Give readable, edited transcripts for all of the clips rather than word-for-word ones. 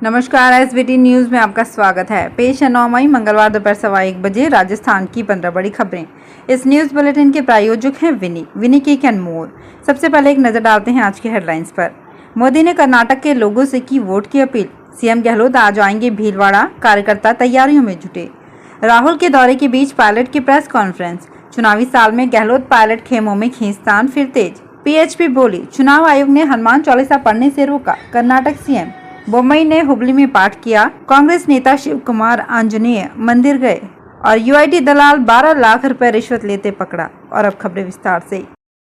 नमस्कार, SBT news में आपका स्वागत है। पेश है 9 मई मंगलवार दोपहर 1:15 बजे राजस्थान की 15 बड़ी खबरें। इस न्यूज बुलेटिन के प्रायोजक हैं विनी केक एंड मोर। सबसे पहले एक नजर डालते हैं आज की हेडलाइंस पर। मोदी ने कर्नाटक के लोगों से की वोट की अपील। सीएम गहलोत आज आएंगे भीलवाड़ा, कार्यकर्ता तैयारियों में जुटे। राहुल के दौरे के बीच पायलट की प्रेस कॉन्फ्रेंस। चुनावी साल में गहलोत पायलट खेमों में खींचतान फिर तेज। पीएचपी बोली, चुनाव आयोग ने हनुमान चालीसा पढ़ने से रोका। कर्नाटक सीएम। बोम्मई ने हुबली में पाठ किया। कांग्रेस नेता शिव कुमार आंजनेय मंदिर गए और यूआईटी दलाल 12 लाख रुपए रिश्वत लेते पकड़ा। और अब खबरें विस्तार से।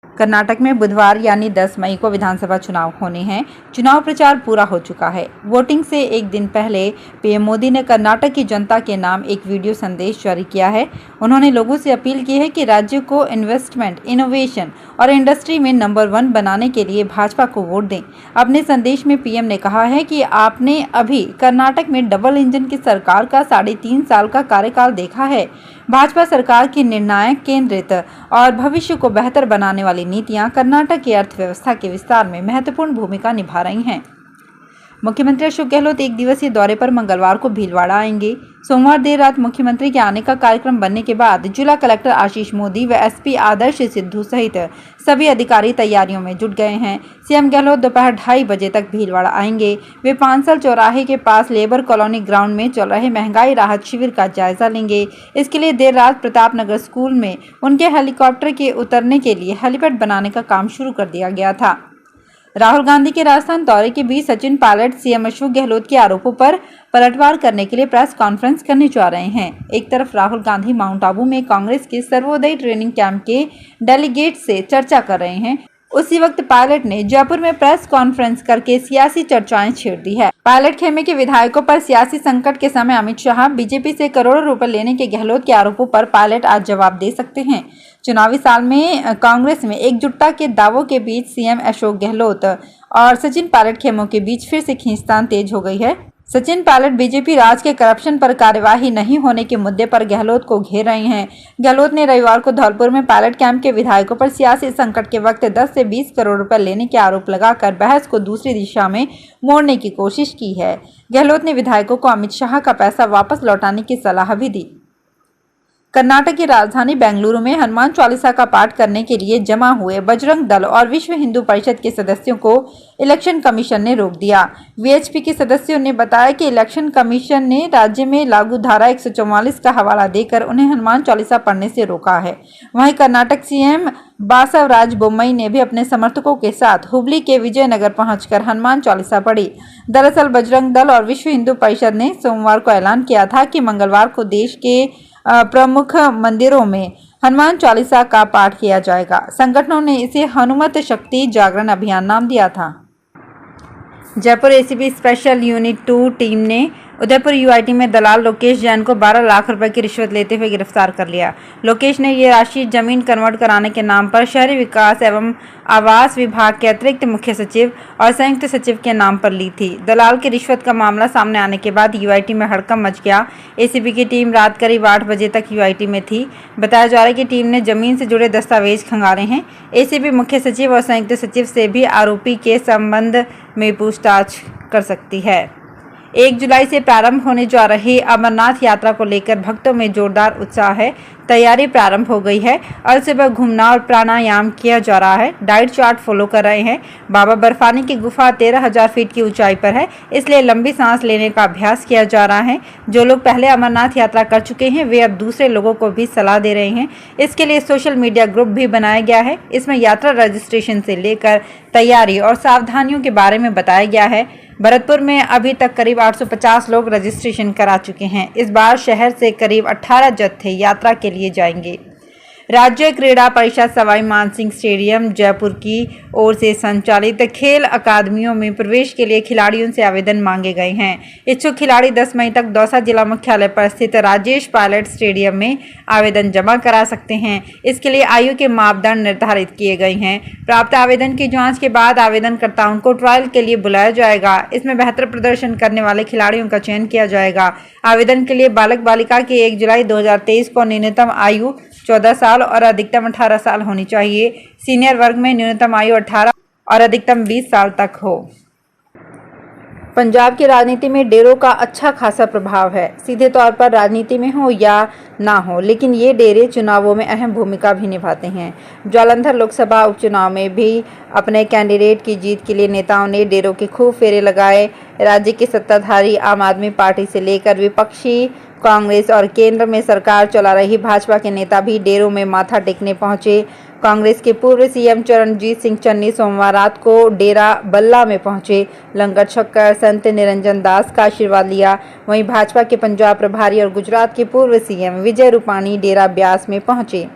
कर्नाटक में बुधवार यानी 10 मई को विधानसभा चुनाव होने हैं। चुनाव प्रचार पूरा हो चुका है। वोटिंग से एक दिन पहले पीएम मोदी ने कर्नाटक की जनता के नाम एक वीडियो संदेश जारी किया है। उन्होंने लोगों से अपील की है कि राज्य को इन्वेस्टमेंट, इनोवेशन और इंडस्ट्री में नंबर 1 बनाने के लिए भाजपा को वोट दें। अपने संदेश में पीएम ने कहा है कि आपने अभी कर्नाटक में डबल इंजन की सरकार का 3.5 साल का कार्यकाल देखा है। भाजपा सरकार की निर्णायक, केंद्रित और भविष्य को बेहतर बनाने वाली नीतियां कर्नाटक की अर्थव्यवस्था के विस्तार में महत्वपूर्ण भूमिका निभा रही हैं। मुख्यमंत्री अशोक गहलोत 1 दिवसीय दौरे पर मंगलवार को भीलवाड़ा आएंगे। सोमवार देर रात मुख्यमंत्री के आने का कार्यक्रम बनने के बाद जिला कलेक्टर आशीष मोदी व एसपी आदर्श सिद्धू सहित सभी अधिकारी तैयारियों में जुट गए हैं। सीएम गहलोत दोपहर 2:30 बजे तक भीलवाड़ा आएंगे। वे 5 साल चौराहे के पास लेबर कॉलोनी ग्राउंड में चल रहे महंगाई राहत शिविर का जायजा लेंगे। इसके लिए देर रात प्रताप नगर स्कूल में उनके हेलीकॉप्टर के उतरने के लिए हेलीपैड बनाने का काम शुरू कर दिया गया था। राहुल गांधी के राजस्थान दौरे के बीच सचिन पायलट सीएम अशोक गहलोत के आरोपों पर पलटवार करने के लिए प्रेस कॉन्फ्रेंस करने जा रहे हैं। एक तरफ राहुल गांधी माउंट आबू में कांग्रेस के सर्वोदय ट्रेनिंग कैंप के डेलीगेट से चर्चा कर रहे हैं। उसी वक्त पायलट ने जयपुर में प्रेस कॉन्फ्रेंस करके सियासी चर्चाएं छेड़ दी है। पायलट खेमे के विधायकों पर सियासी संकट के समय अमित शाह, बीजेपी से करोड़ों रुपए लेने के गहलोत के आरोपों पर पायलट आज जवाब दे सकते हैं। चुनावी साल में कांग्रेस में एकजुटता के दावों के बीच सीएम अशोक गहलोत और सचिन पायलट खेमों के बीच फिर से खींचतान तेज हो गई है। सचिन पायलट बीजेपी राज के करप्शन पर कार्यवाही नहीं होने के मुद्दे पर गहलोत को घेर रहे हैं। गहलोत ने रविवार को धौलपुर में पायलट कैंप के विधायकों पर सियासी संकट के वक्त 10 से 20 करोड़ रुपए लेने के आरोप लगाकर बहस को दूसरी दिशा में मोड़ने की कोशिश की है। गहलोत ने विधायकों को अमित शाह का पैसा वापस लौटाने की सलाह भी दी। कर्नाटक की राजधानी बेंगलुरु में हनुमान चालीसा का पाठ करने के लिए जमा हुए बजरंग दल और विश्व हिंदू परिषद के सदस्यों को इलेक्शन कमीशन ने रोक दिया। वीएचपी के सदस्यों ने बताया कि इलेक्शन कमीशन ने राज्य में लागू धारा 144 का हवाला देकर उन्हें हनुमान चालीसा पढ़ने से रोका है। वहीं कर्नाटक सीएम बासवराज बोम्मई ने भी अपने समर्थकों के साथ हुबली के विजयनगर पहुंचकर हनुमान चालीसा पढ़ी। दरअसल बजरंग दल और विश्व हिंदू परिषद ने सोमवार को ऐलान किया था कि मंगलवार को देश के प्रमुख मंदिरों में हनुमान चालीसा का पाठ किया जाएगा। संगठनों ने इसे हनुमत शक्ति जागरण अभियान नाम दिया था। Jaipur ACB special unit 2 team ने उदयपुर यूआईटी में दलाल लोकेश जैन को 12 लाख रुपए की रिश्वत लेते हुए गिरफ्तार कर लिया। लोकेश ने ये राशि जमीन कन्वर्ट कराने के नाम पर शहरी विकास एवं आवास विभाग के अतिरिक्त मुख्य सचिव और संयुक्त सचिव के नाम पर ली थी। दलाल की रिश्वत का मामला सामने आने के बाद यूआईटी में हड़कंप मच गया। एसीबी की टीम रात करीब 8 बजे तक यूआईटी में थी। बताया जा रहा है कि टीम ने जमीन से जुड़े दस्तावेज खंगाले हैं। एसीबी मुख्य सचिव और संयुक्त सचिव से भी आरोपी के संबंध में पूछताछ कर सकती है। 1 जुलाई से प्रारंभ होने जा रही अमरनाथ यात्रा को लेकर भक्तों में जोरदार उत्साह है। तैयारी प्रारंभ हो गई है और सुबह घूमना और प्राणायाम किया जा रहा है। डाइट चार्ट फॉलो कर रहे हैं। बाबा बर्फानी की गुफा 13,000 फीट की ऊंचाई पर है, इसलिए लंबी सांस लेने का अभ्यास किया जा रहा है। जो लोग पहले अमरनाथ यात्रा कर चुके हैं वे अब दूसरे लोगों को भी सलाह दे रहे हैं। इसके लिए सोशल मीडिया ग्रुप भी बनाया गया है। इसमें यात्रा रजिस्ट्रेशन से लेकर तैयारी और सावधानियों के बारे में बताया गया है। भरतपुर में अभी तक करीब 850 लोग रजिस्ट्रेशन करा चुके हैं। इस बार शहर से करीब 18 जत्थे यात्रा के लिए जाएंगे। राज्य क्रीड़ा परिषद सवाई मानसिंह स्टेडियम जयपुर की ओर से संचालित खेल अकादमियों में प्रवेश के लिए खिलाड़ियों से आवेदन मांगे गए हैं। इच्छुक खिलाड़ी 10 मई तक दौसा जिला मुख्यालय पर स्थित राजेश पायलट स्टेडियम में आवेदन जमा करा सकते हैं। इसके लिए आयु के मापदंड निर्धारित किए गए हैं। प्राप्त आवेदन की जांच के बाद आवेदनकर्ताओं को ट्रायल के लिए बुलाया जाएगा। इसमें बेहतर प्रदर्शन करने वाले खिलाड़ियों का चयन किया जाएगा। आवेदन के लिए बालक बालिका की 1 जुलाई 2023 को न्यूनतम आयु 14 साल और अधिकतम 18 साल होनी चाहिए। सीनियर वर्ग में न्यूनतम आयु 18 और अधिकतम 20 साल तक हो। पंजाब की राजनीति में डेरों का अच्छा खासा प्रभाव है। सीधे तौर पर राजनीति में हो या ना हो, लेकिन ये डेरे चुनावों में अहम भूमिका भी निभाते हैं। जालंधर लोकसभा उपचुनाव में भी अपने कैंडिडेट की जीत के लिए नेताओं ने डेरों के खूब फेरे लगाए। राज्य की सत्ताधारी आम आदमी पार्टी से लेकर विपक्षी कांग्रेस और केंद्र में सरकार चला रही भाजपा के नेता भी डेरों में माथा टेकने पहुंचे। कांग्रेस के पूर्व सीएम चरणजीत सिंह चन्नी सोमवार रात को डेरा बल्ला में पहुंचे। लंगर छककर संत निरंजन दास का आशीर्वाद लिया। वहीं भाजपा के पंजाब प्रभारी और गुजरात के पूर्व सीएम विजय रूपाणी डेरा ब्यास में पहुंचे।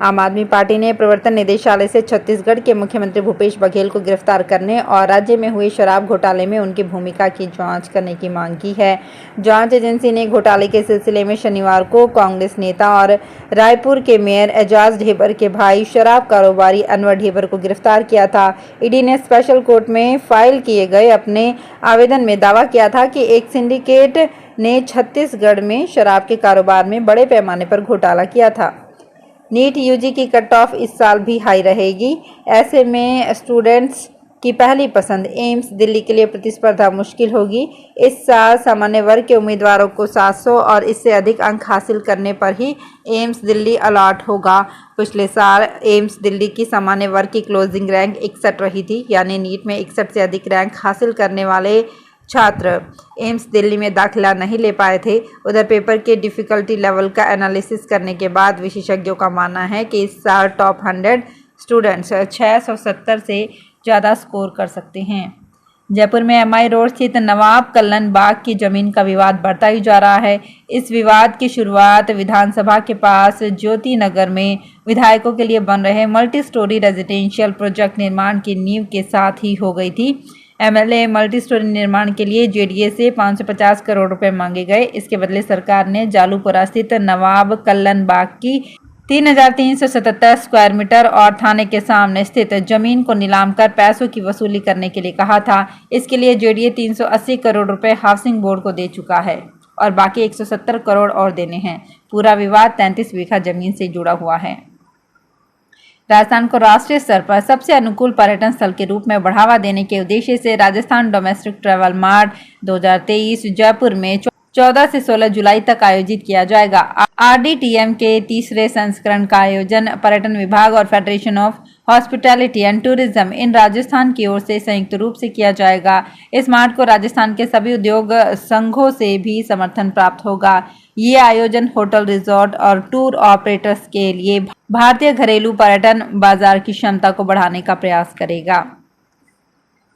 आम आदमी पार्टी ने प्रवर्तन निदेशालय से छत्तीसगढ़ के मुख्यमंत्री भूपेश बघेल को गिरफ्तार करने और राज्य में हुए शराब घोटाले में उनकी भूमिका की जांच करने की मांग की है। जांच एजेंसी ने घोटाले के सिलसिले में शनिवार को कांग्रेस नेता और रायपुर के मेयर एजाज ढेबर के भाई शराब कारोबारी अनवर ढेबर को गिरफ्तार किया था। ईडी ने स्पेशल कोर्ट में फाइल किए गए अपने आवेदन में दावा किया था कि एक सिंडिकेट ने छत्तीसगढ़ में शराब के कारोबार में बड़े पैमाने पर घोटाला किया था। नीट यूजी की कट ऑफ इस साल भी हाई रहेगी। ऐसे में स्टूडेंट्स की पहली पसंद एम्स दिल्ली के लिए प्रतिस्पर्धा मुश्किल होगी। इस साल सामान्य वर्ग के उम्मीदवारों को 700 और इससे अधिक अंक हासिल करने पर ही एम्स दिल्ली अलॉट होगा। पिछले साल एम्स दिल्ली की सामान्य वर्ग की क्लोजिंग रैंक 61 रही थी, यानी नीट में 61 से अधिक रैंक हासिल करने वाले छात्र एम्स दिल्ली में दाखिला नहीं ले पाए थे। उधर पेपर के डिफ़िकल्टी लेवल का एनालिसिस करने के बाद विशेषज्ञों का मानना है कि इस साल टॉप 100 स्टूडेंट्स 670 से ज़्यादा स्कोर कर सकते हैं। जयपुर में एमआई रोड स्थित नवाब कल्लन बाग की जमीन का विवाद बढ़ता ही जा रहा है। इस विवाद की शुरुआत विधानसभा के पास ज्योति नगर में विधायकों के लिए बन रहे मल्टी स्टोरी रेजिडेंशियल प्रोजेक्ट निर्माण की नींव के साथ ही हो गई थी। एमएलए मल्टी स्टोरी निर्माण के लिए जेडीए से 550 करोड़ रुपए मांगे गए। इसके बदले सरकार ने जालूपुरा स्थित नवाब कल्लन बाग की 3,377 स्क्वायर मीटर और थाने के सामने स्थित जमीन को नीलाम कर पैसों की वसूली करने के लिए कहा था। इसके लिए जेडीए 380 करोड़ रुपए हाउसिंग बोर्ड को दे चुका है और बाकी 170 करोड़ और देने हैं। पूरा विवाद 33 बीघा जमीन से जुड़ा हुआ है। राजस्थान को राष्ट्रीय स्तर पर सबसे अनुकूल पर्यटन स्थल के रूप में बढ़ावा देने के उद्देश्य से Rajasthan domestic travel mart 2023 Jaipur में 14 से 16 जुलाई तक आयोजित किया जाएगा। आरडीटीएम के तीसरे संस्करण का आयोजन पर्यटन विभाग और federation of hospitality and tourism in Rajasthan की ओर से संयुक्त रूप से किया जाएगा। इस मार्ट को राजस्थान के सभी उद्योग संघों से भी समर्थन प्राप्त होगा। ये आयोजन होटल, रिजॉर्ट और टूर ऑपरेटर्स के लिए भारतीय घरेलू पर्यटन बाजार की क्षमता को बढ़ाने का प्रयास करेगा।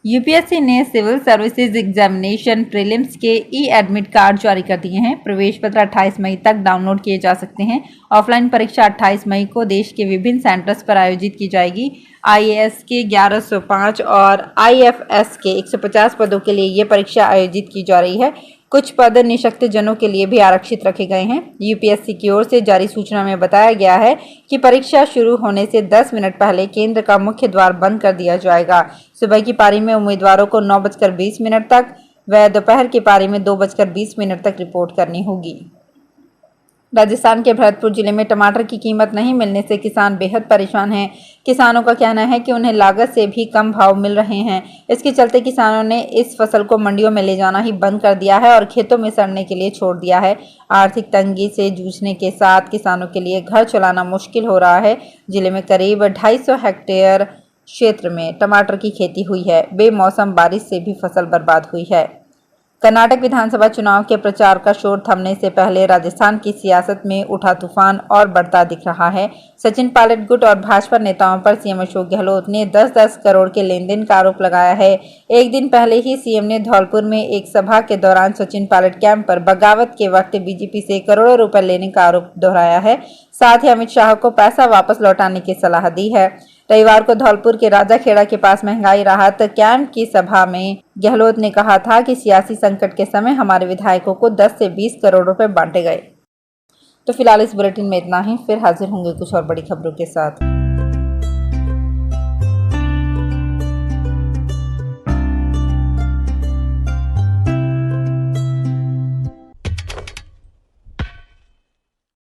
यूपीएससी ने सिविल सर्विसेज एग्जामिनेशन प्रीलिम्स के ई एडमिट कार्ड जारी कर दिए हैं। प्रवेश पत्र 28 मई तक डाउनलोड किए जा सकते हैं। ऑफलाइन परीक्षा 28 मई को देश के विभिन्न सेंटर्स पर आयोजित की जाएगी। आईएएस के 1105 और आईएफएस के 150 पदों के लिए ये परीक्षा आयोजित की जा रही है। कुछ पद निःशक्तजनों के लिए भी आरक्षित रखे गए हैं। यूपीएससी की ओर से जारी सूचना में बताया गया है कि परीक्षा शुरू होने से 10 मिनट पहले केंद्र का मुख्य द्वार बंद कर दिया जाएगा। सुबह की पारी में उम्मीदवारों को 9:20 तक व दोपहर की पारी में 2:20 तक रिपोर्ट करनी होगी। राजस्थान के भरतपुर जिले में टमाटर की कीमत नहीं मिलने से किसान बेहद परेशान हैं। किसानों का कहना है कि उन्हें लागत से भी कम भाव मिल रहे हैं। इसके चलते किसानों ने इस फसल को मंडियों में ले जाना ही बंद कर दिया है और खेतों में सड़ने के लिए छोड़ दिया है। आर्थिक तंगी से जूझने के साथ किसानों के लिए घर चलाना मुश्किल हो रहा है। जिले में करीब 250 हेक्टेयर क्षेत्र में टमाटर की खेती हुई है। बेमौसम बारिश से भी फसल बर्बाद हुई है। कर्नाटक विधानसभा चुनाव के प्रचार का शोर थमने से पहले राजस्थान की सियासत में उठा तूफान और बढ़ता दिख रहा है। सचिन पायलट गुट और भाजपा नेताओं पर सीएम अशोक गहलोत ने 10-10 करोड़ के लेनदेन का आरोप लगाया है। एक दिन पहले ही सीएम ने धौलपुर में एक सभा के दौरान सचिन पायलट कैंप पर बगावत के वक्त बीजेपी से करोड़ों रुपए लेने का आरोप दोहराया है। साथ ही अमित शाह को पैसा वापस लौटाने की सलाह दी है। रविवार को धौलपुर के राजाखेड़ा के पास महंगाई राहत कैंप की सभा में गहलोत ने कहा था कि सियासी संकट के समय हमारे विधायकों को 10 से 20 करोड़ रुपए बांटे गए। तो फिलहाल इस बुलेटिन में इतना ही। फिर हाजिर होंगे कुछ और बड़ी खबरों के साथ।